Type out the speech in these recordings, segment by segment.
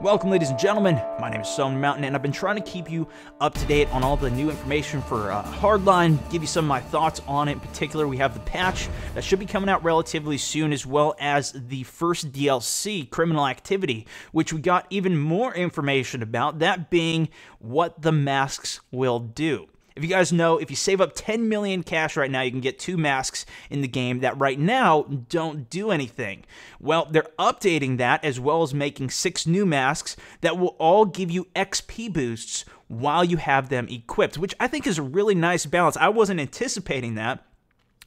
Welcome, ladies and gentlemen. My name is Stone Mountain, and I've been trying to keep you up to date on all the new information for Hardline, give you some of my thoughts on it. In particular, we have the patch that should be coming out relatively soon, as well as the first DLC, Criminal Activity, which we got even more information about, that being what the masks will do. If you guys know, if you save up 10 million cash right now, you can get 2 masks in the game that right now don't do anything. Well, they're updating that as well as making 6 new masks that will all give you XP boosts while you have them equipped, which I think is a really nice balance. I wasn't anticipating that.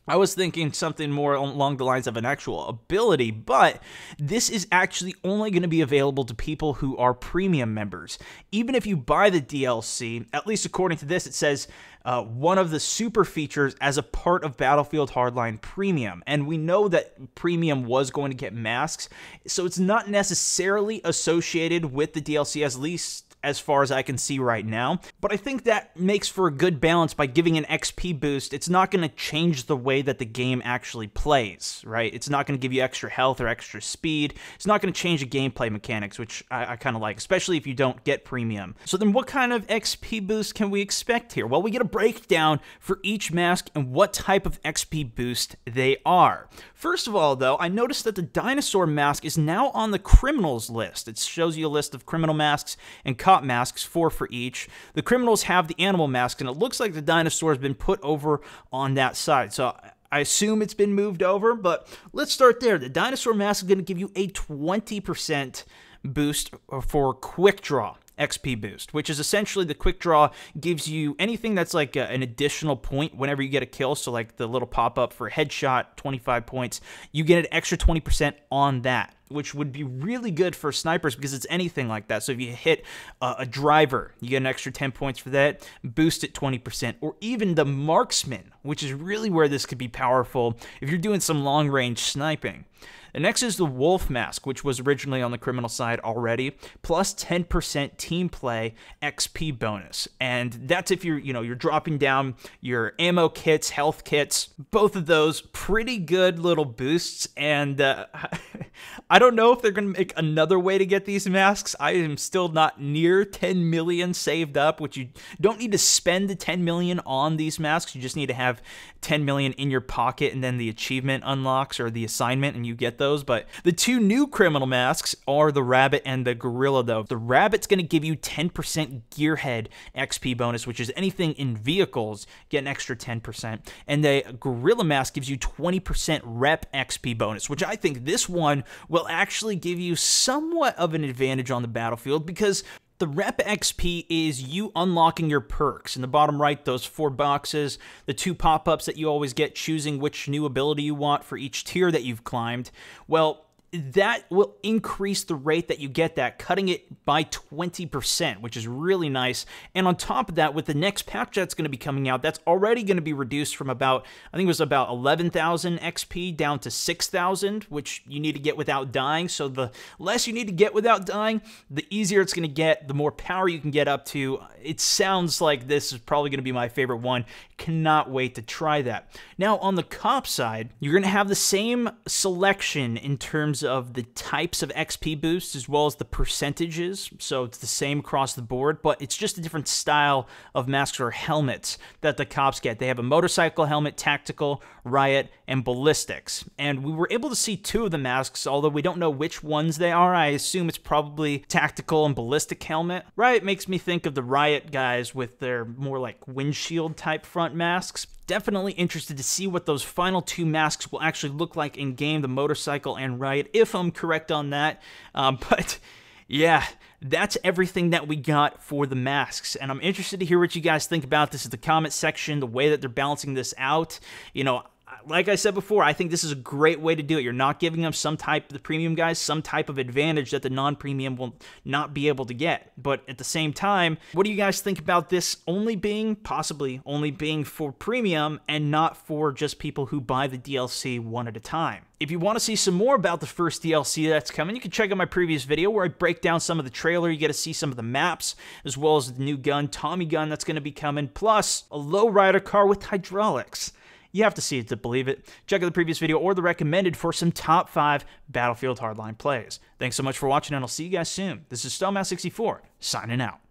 I was thinking something more along the lines of an actual ability, but this is actually only going to be available to people who are premium members. Even if you buy the DLC, at least according to this, it says one of the super features as a part of Battlefield Hardline Premium. And we know that Premium was going to get masks, so it's not necessarily associated with the DLC, at least as far as I can see right now. But I think that makes for a good balance by giving an XP boost. It's not going to change the way that the game actually plays, right? It's not going to give you extra health or extra speed. It's not going to change the gameplay mechanics, which I kind of like, especially if you don't get premium. So then what kind of XP boost can we expect here? Well, we get a breakdown for each mask and what type of XP boost they are. First of all, though, I noticed that the Dinosaur mask is now on the criminals list. It shows you a list of criminal masks and cop masks, 4 for each. The criminals have the animal mask, and it looks like the Dinosaur has been put over on that side. So I assume it's been moved over, but let's start there. The Dinosaur mask is going to give you a 20% boost for quick draw XP boost, which is essentially the quick draw gives you anything that's like an additional point whenever you get a kill. So like the little pop-up for a headshot, 25 points, you get an extra 20% on that, which would be really good for snipers because it's anything like that. So if you hit a driver, you get an extra 10 points for that, boost it 20%. Or even the marksman, which is really where this could be powerful if you're doing some long-range sniping. The next is the Wolf Mask, which was originally on the criminal side already, plus 10% team play XP bonus. And that's if you're dropping down your ammo kits, health kits, both of those pretty good little boosts. And I don't know if they're going to make another way to get these masks. I am still not near 10 million saved up, which you don't need to spend the 10 million on these masks. You just need to have 10 million in your pocket, and then the achievement unlocks or the assignment and you get those. But the 2 new criminal masks are the Rabbit and the Gorilla, though. The Rabbit's going to give you 10% Gearhead XP bonus, which is anything in vehicles, get an extra 10%. And the Gorilla mask gives you 20% rep XP bonus, which I think this one will actually give you somewhat of an advantage on the battlefield because the rep XP is you unlocking your perks. In the bottom right, those 4 boxes, the 2 pop-ups that you always get, choosing which new ability you want for each tier that you've climbed. Well, that will increase the rate that you get that, cutting it by 20%, which is really nice. And on top of that, with the next patch that's going to be coming out, that's already going to be reduced from about, I think it was about 11,000 XP down to 6,000, which you need to get without dying. So the less you need to get without dying, the easier it's going to get, the more power you can get up to. It sounds like this is probably going to be my favorite one. Cannot wait to try that. Now, on the cop side, you're going to have the same selection in terms of the types of XP boosts as well as the percentages. So it's the same across the board, but it's just a different style of masks or helmets that the cops get. They have a motorcycle helmet, tactical, riot, and ballistics. And we were able to see 2 of the masks, although we don't know which ones they are. I assume it's probably tactical and ballistic helmet. Riot makes me think of the riot guys with their more like windshield type front masks. Definitely interested to see what those final 2 masks will actually look like in game, the motorcycle and riot, if I'm correct on that. But yeah, that's everything that we got for the masks, and I'm interested to hear what you guys think about this in the comment section, the way that they're balancing this out. Like I said before, I think this is a great way to do it. You're not giving them the premium guys, some type of advantage that the non-premium will not be able to get. But at the same time, what do you guys think about this possibly only being for premium and not for just people who buy the DLC one at a time? If you want to see some more about the first DLC that's coming, you can check out my previous video where I break down some of the trailer. You get to see some of the maps, as well as the new gun, Tommy gun, that's going to be coming, plus a lowrider car with hydraulics. You have to see it to believe it. Check out the previous video or the recommended for some top 5 Battlefield Hardline plays. Thanks so much for watching, and I'll see you guys soon. This is StoneMouse64, signing out.